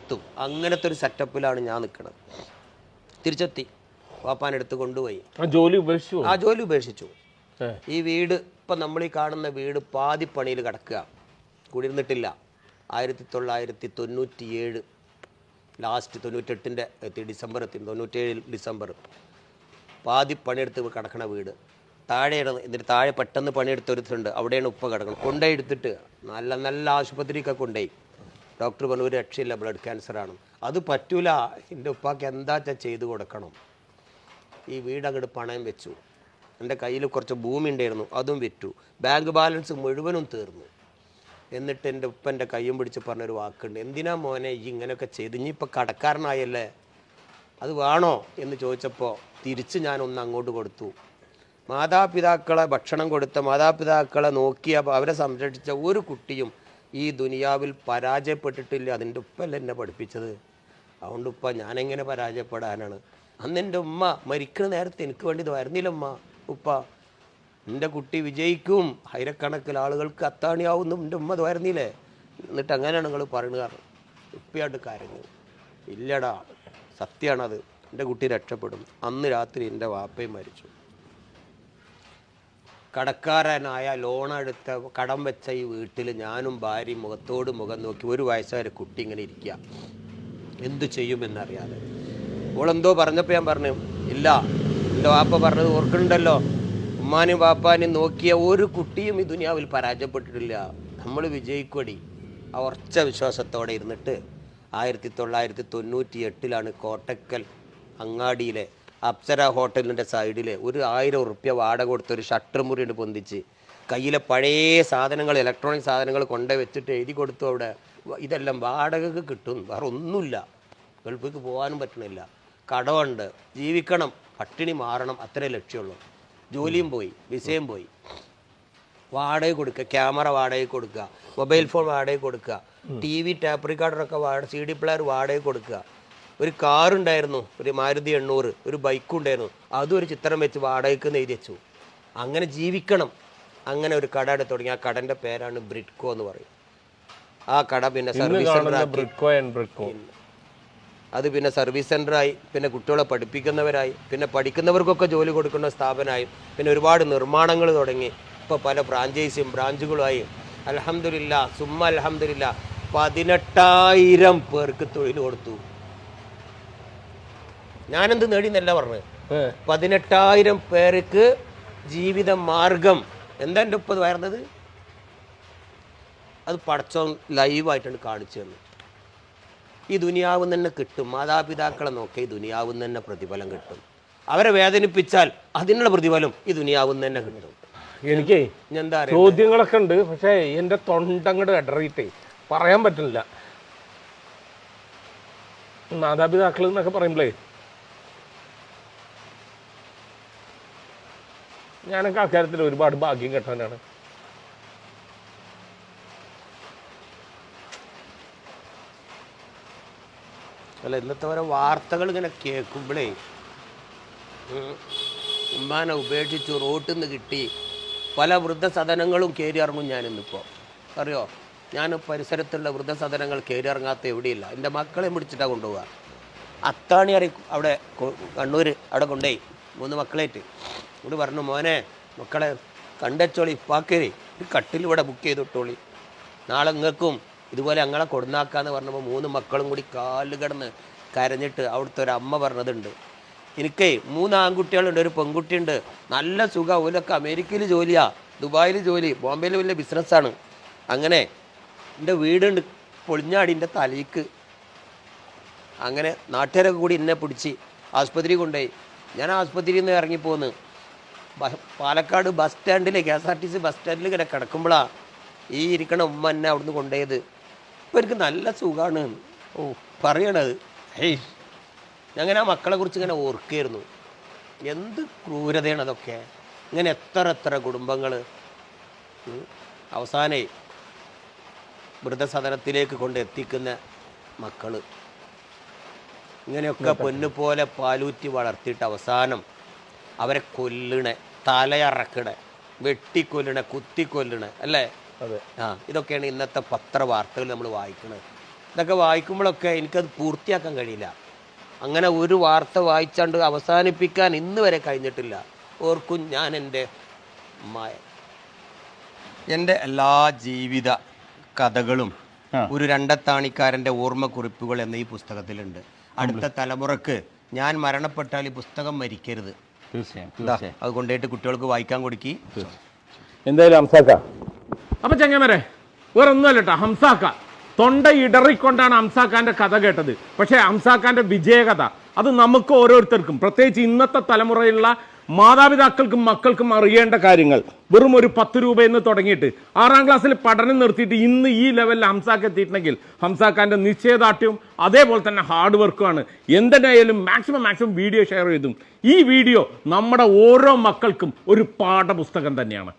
എത്തും. അങ്ങനത്തെ ഒരു സെറ്റപ്പിലാണ് ഞാൻ നിൽക്കുന്നത്. തിരിച്ചെത്തി, വാപ്പാനെടുത്ത് കൊണ്ടുപോയി. ജോലി ഉപേക്ഷിച്ചു. ഈ വീട് ഇപ്പം നമ്മൾ ഈ കാണുന്ന വീട് പാതിപ്പണിയിൽ കിടക്കുക, കൂടിയിരുന്നിട്ടില്ല. 1997 ലാസ്റ്റ് 98-ൻ്റെ ഡിസംബർ 97 ഡിസംബർ പാതി പണിയെടുത്ത് കിടക്കണ വീട്. താഴെയാണ്. എന്നിട്ട് താഴെ പെട്ടെന്ന് പണിയെടുത്തൊരുത്തുണ്ട്, അവിടെയാണ് ഉപ്പ കിടക്കണം. കൊണ്ടുപോയി എടുത്തിട്ട് നല്ല നല്ല ആശുപത്രിയൊക്കെ കൊണ്ടുപോയി. ഡോക്ടർ പറഞ്ഞു ഒരു രക്ഷയില്ല, ബ്ലഡ് ക്യാൻസറാണ്. അത് പറ്റൂല, എൻ്റെ ഉപ്പാക്ക് എന്താ ചെയ്ത് കൊടുക്കണം. ഈ വീട് അങ്ങോട്ട് പണയം വെച്ചു. എൻ്റെ കയ്യിൽ കുറച്ച് ഭൂമി ഉണ്ടായിരുന്നു, അതും വിറ്റു. ബാങ്ക് ബാലൻസ് മുഴുവനും തീർന്നു. എന്നിട്ട് എൻ്റെ ഉപ്പൻ്റെ കയ്യും പിടിച്ച് പറഞ്ഞൊരു വാക്കുണ്ട്, എന്തിനാ മോനെ ഈ ഇങ്ങനെയൊക്കെ ചെയ്ത്, ഇനിയിപ്പോൾ കടക്കാരനായല്ലേ, അത് വേണോ എന്ന് ചോദിച്ചപ്പോൾ തിരിച്ച് ഞാനൊന്ന് അങ്ങോട്ട് കൊടുത്തു. മാതാപിതാക്കളെ ഭക്ഷണം കൊടുത്ത, മാതാപിതാക്കളെ നോക്കിയ, അവരെ സംരക്ഷിച്ച ഒരു കുട്ടിയും ഈ ദുനിയാവിൽ പരാജയപ്പെട്ടിട്ടില്ല. അതിൻ്റെ ഉപ്പല്ല എന്നെ പഠിപ്പിച്ചത്. അതുകൊണ്ട് ഉപ്പ ഞാനെങ്ങനെ പരാജയപ്പെടാനാണ്? അന്ന് എൻ്റെ ഉമ്മ മരിക്കുന്ന നേരത്തെ എനിക്ക് വേണ്ടി വരുന്നില്ല. ഉപ്പ എൻ്റെ കുട്ടി വിജയിക്കും, ആയിരക്കണക്കിന് ആളുകൾക്ക് അത്താണിയാവുന്നു, എൻ്റെ ഉമ്മ വരുന്നില്ലേ? എന്നിട്ട് അങ്ങനെയാണ് നിങ്ങൾ പറയുന്നത്. കാരണം ഉപ്പയായിട്ട് കരഞ്ഞു. ഇല്ലടാ, സത്യമാണത്, എൻ്റെ കുട്ടി രക്ഷപ്പെടും. അന്ന് രാത്രി എൻ്റെ വാപ്പയും മരിച്ചു. കടക്കാരനായ ലോണെടുത്ത കടം വെച്ച ഈ വീട്ടിൽ ഞാനും ഭാര്യയും മുഖത്തോട് മുഖം നോക്കി ഒരു വയസ്സുകാരെ കുട്ടി ഇങ്ങനെ ഇരിക്കുക, എന്തു ചെയ്യുമെന്നറിയാതെ. ഓളെന്തോ പറഞ്ഞപ്പോൾ ഞാൻ പറഞ്ഞു, ഇല്ല, എൻ്റെ വാപ്പ പറഞ്ഞത് ഓർക്കുന്നുണ്ടല്ലോ, ഉമ്മാനും വാപ്പാനും നോക്കിയ ഒരു കുട്ടിയും ഈ ദുനിയാവിൽ പരാജയപ്പെട്ടിട്ടില്ല, നമ്മൾ വിജയിക്കൊടി. ആ ഉറച്ച വിശ്വാസത്തോടെ ഇരുന്നിട്ട് 1998 കോട്ടക്കൽ അങ്ങാടിയിലെ അപ്സര ഹോട്ടലിൻ്റെ സൈഡിൽ ഒരു 1000 ഉറുപ്യ വാടക കൊടുത്ത് ഒരു ഷട്ടർ മുറിയുണ്ട് പൊന്തിച്ച്, കയ്യിലെ പഴയ സാധനങ്ങൾ, ഇലക്ട്രോണിക് സാധനങ്ങൾ കൊണ്ടു വെച്ചിട്ട് എഴുതി കൊടുത്തു, അവിടെ ഇതെല്ലാം വാടകക്ക് കിട്ടും, വേറെ ഒന്നുമില്ല, ഗൾഫിലേക്ക് പോകാനും പറ്റണില്ല, കടമുണ്ട്, ജീവിക്കണം, പട്ടിണി മാറണം, അത്രേ ലക്ഷ്യമുള്ളൂ. ജോലിയും പോയി, വിസയും പോയി. വാടക കൊടുക്കുക, ക്യാമറ വാടക കൊടുക്കുക, മൊബൈൽ ഫോൺ വാടക കൊടുക്കുക, TV ടാപ്പ് റിക്കാർഡറൊക്കെ CD പ്ലെയർ വാടക കൊടുക്കുക. ഒരു കാറുണ്ടായിരുന്നു, ഒരു മാരുതി 800, ഒരു ബൈക്കും ഉണ്ടായിരുന്നു, അതും ഒരു ചിത്രം വെച്ച് വാടകയ്ക്ക് എഴുതി വെച്ചു. അങ്ങനെ ജീവിക്കണം. അങ്ങനെ ഒരു കട എടുത്ത് തുടങ്ങി. ആ കടൻ്റെ പേരാണ് ബ്രിഡ്കോ എന്ന് പറയും. ആ കട പിന്നെ സർവീസ് സെൻ്ററായി. അത് പിന്നെ സർവീസ് സെൻ്ററായി, പിന്നെ കുട്ടികളെ പഠിപ്പിക്കുന്നവരായി, പിന്നെ പഠിക്കുന്നവർക്കൊക്കെ ജോലി കൊടുക്കുന്ന സ്ഥാപനമായി, പിന്നെ ഒരുപാട് നിർമ്മാണങ്ങൾ തുടങ്ങി. ഇപ്പോൾ പല ഫ്രാഞ്ചൈസിയും ബ്രാഞ്ചുകളുമായി. അൽഹംദുലില്ലാ, സുമ്മ അൽഹംദുലില്ലാ, 18,000 പേർക്ക് തൊഴിൽ കൊടുത്തു. ഞാനെന്ത് നേടിയെന്നല്ല പറഞ്ഞത്, 18,000 പേർക്ക് ജീവിത മാർഗം. എന്താ എൻ്റെ ഉപ്പ വരുന്നത്? അത് പടച്ചോൻ ലൈവായിട്ടാണ് കാണിച്ചു തന്നു. ഈ ദുനിയാവ് തന്നെ കിട്ടും. മാതാപിതാക്കളെ നോക്കി ഈ ദുനിയാവ് തന്നെ പ്രതിഫലം കിട്ടും. അവരെ വേദനിപ്പിച്ചാൽ അതിനുള്ള പ്രതിഫലം ഈ ദുനിയാവ് തന്നെ കിട്ടും. എനിക്ക് എന്താ ചോദ്യങ്ങളൊക്കെ ഉണ്ട്, പക്ഷേ എൻ്റെ തൊണ്ടങ്ങട് ഇടറിയിട്ടേ പറയാൻ പറ്റില്ല. മാതാപിതാക്കൾ എന്നൊക്കെ പറയുമ്പോഴേ ഞാനൊക്കെ അക്കാര്യത്തിൽ ഒരുപാട് ഭാഗ്യം കെട്ടവനാണ്. അല്ല, ഇന്നത്തെ ഓരോ വാർത്തകൾ ഇങ്ങനെ കേൾക്കുമ്പോഴേ, ഉമ്മാനെ ഉപേക്ഷിച്ചു, റോട്ടിൽ നിന്ന് കിട്ടി, പല വൃദ്ധസദനങ്ങളും കയറി ഇറങ്ങും. ഞാനിന്നിപ്പോൾ അറിയോ, ഞാൻ പരിസരത്തുള്ള വൃദ്ധസദനങ്ങൾ കയറി ഇറങ്ങാത്ത എവിടെയില്ല. എൻ്റെ മക്കളെ പിടിച്ചിട്ടാണ് കൊണ്ടുപോവുക. അത്താണി അവിടെ കണ്ണൂർ അവിടെ കൊണ്ടുപോയി 3 മക്കളായിട്ട്. ഇവിടെ പറഞ്ഞു, മോനെ മക്കളെ കണ്ടച്ചോളി, ഇപ്പാക്കരി ഒരു കട്ടിലിവിടെ ബുക്ക് ചെയ്തിട്ടോളി, നാളെ നിങ്ങൾക്കും ഇതുപോലെ ഞങ്ങളെ കൊടുന്നാക്കാന്ന് പറഞ്ഞപ്പോൾ 3 മക്കളും കൂടി കാല് കിടന്ന് കരഞ്ഞിട്ട് അവിടുത്തെ ഒരു അമ്മ പറഞ്ഞതുണ്ട്, എനിക്കേ 3 ആൺകുട്ടികളുണ്ട്, ഒരു പെൺകുട്ടിയുണ്ട്, നല്ല സുഖം, ഓലൊക്കെ അമേരിക്കയിൽ ജോലിയാ, ദുബായിൽ ജോലി, ബോംബെയിൽ വലിയ ബിസിനസ്സാണ്. അങ്ങനെ എൻ്റെ വീടുണ്ട് പൊളിഞ്ഞാടിൻ്റെ തലയ്ക്ക്. അങ്ങനെ നാട്ടുകാരൊക്കെ കൂടി എന്നെ പിടിച്ച് ആസ്പത്രി കൊണ്ടുപോയി. ഞാൻ ആസ്പത്രിയിൽ നിന്ന് ഇറങ്ങിപ്പോന്ന് പാലക്കാട് ബസ് സ്റ്റാൻഡിൽ, KSRTC ബസ് സ്റ്റാൻഡിൽ ഇങ്ങനെ കിടക്കുമ്പോഴാണ് ഈ ഇരിക്കണ ഉമ്മ എന്നെ അവിടുന്ന് കൊണ്ടുപോയത്. അപ്പോൾ എനിക്ക് നല്ല സുഖമാണ്. ഓ പറയണത്, ഹേയ്, അങ്ങനെ ആ മക്കളെ കുറിച്ച് ഇങ്ങനെ ഓർക്കുകയായിരുന്നു. എന്ത് ക്രൂരതയാണ് അതൊക്കെ. ഇങ്ങനെ എത്ര കുടുംബങ്ങൾ അവസാനേ വൃദ്ധസദനത്തിലേക്ക് കൊണ്ട് എത്തിക്കുന്ന മക്കൾ. ഇങ്ങനെയൊക്കെ പൊന്നുപോലെ പാലൂറ്റി വളർത്തിയിട്ട് അവസാനം അവരെ കൊല്ലണേ, തലയറക്കണേ, വെട്ടിക്കൊല്ലണേ, കുത്തിക്കൊല്ലണേ, അല്ലേ? അതെ. ഇതൊക്കെയാണ് ഇന്നത്തെ പത്രവാർത്തകൾ നമ്മൾ വായിക്കുന്നത്. ഇതൊക്കെ വായിക്കുമ്പോഴൊക്കെ എനിക്കത് പൂർത്തിയാക്കാൻ കഴിയില്ല. അങ്ങനെ ഒരു വാർത്ത വായിച്ചാണ്ട് അവസാനിപ്പിക്കാൻ ഇന്ന് വരെ കഴിഞ്ഞിട്ടില്ല. ഓർക്കും ഞാൻ എൻ്റെ എല്ലാ ജീവിത കഥകളും ഒരു രണ്ടത്താണിക്കാരൻ്റെ ഓർമ്മക്കുറിപ്പുകൾ എന്ന ഈ പുസ്തകത്തിലുണ്ട്. അടുത്ത തലമുറക്ക് ഞാൻ മരണപ്പെട്ടാൽ ഈ പുസ്തകം മരിക്കരുത്. തീർച്ചയായും അത് കൊണ്ടുപോയിട്ട് കുട്ടികൾക്ക് വായിക്കാൻ കൊടുക്കി. എന്തായാലും ഹംസാക്ക, അപ്പൊ ചങ്ങമരെ വേറെ ഒന്നുമല്ല കേട്ടോ. ഹംസാക്ക തൊണ്ട ഇടറിക്കൊണ്ടാണ് ഹംസാക്കാന്റെ കഥ കേട്ടത്. പക്ഷേ ഹംസാക്കാന്റെ വിജയകഥ അത് നമുക്ക് ഓരോരുത്തർക്കും, പ്രത്യേകിച്ച് ഇന്നത്തെ തലമുറയിലുള്ള മാതാപിതാക്കൾക്കും മക്കൾക്കും അറിയേണ്ട കാര്യങ്ങൾ. വെറും ഒരു 10 രൂപയെന്ന് തുടങ്ങിയിട്ട് 6ാം ക്ലാസ്സിൽ പഠനം നിർത്തിയിട്ട് ഇന്ന് ഈ ലെവലിൽ ഹംസാക്ക് എത്തിയിട്ടുണ്ടെങ്കിൽ ഹംസാക്കാന്റെ നിശ്ചയദാർഢ്യവും അതേപോലെ തന്നെ ഹാർഡ് വർക്കുമാണ്. എന്തിനായാലും മാക്സിമം വീഡിയോ ഷെയർ ചെയ്തും ഈ വീഡിയോ നമ്മുടെ ഓരോ മക്കൾക്കും ഒരു പാഠപുസ്തകം തന്നെയാണ്.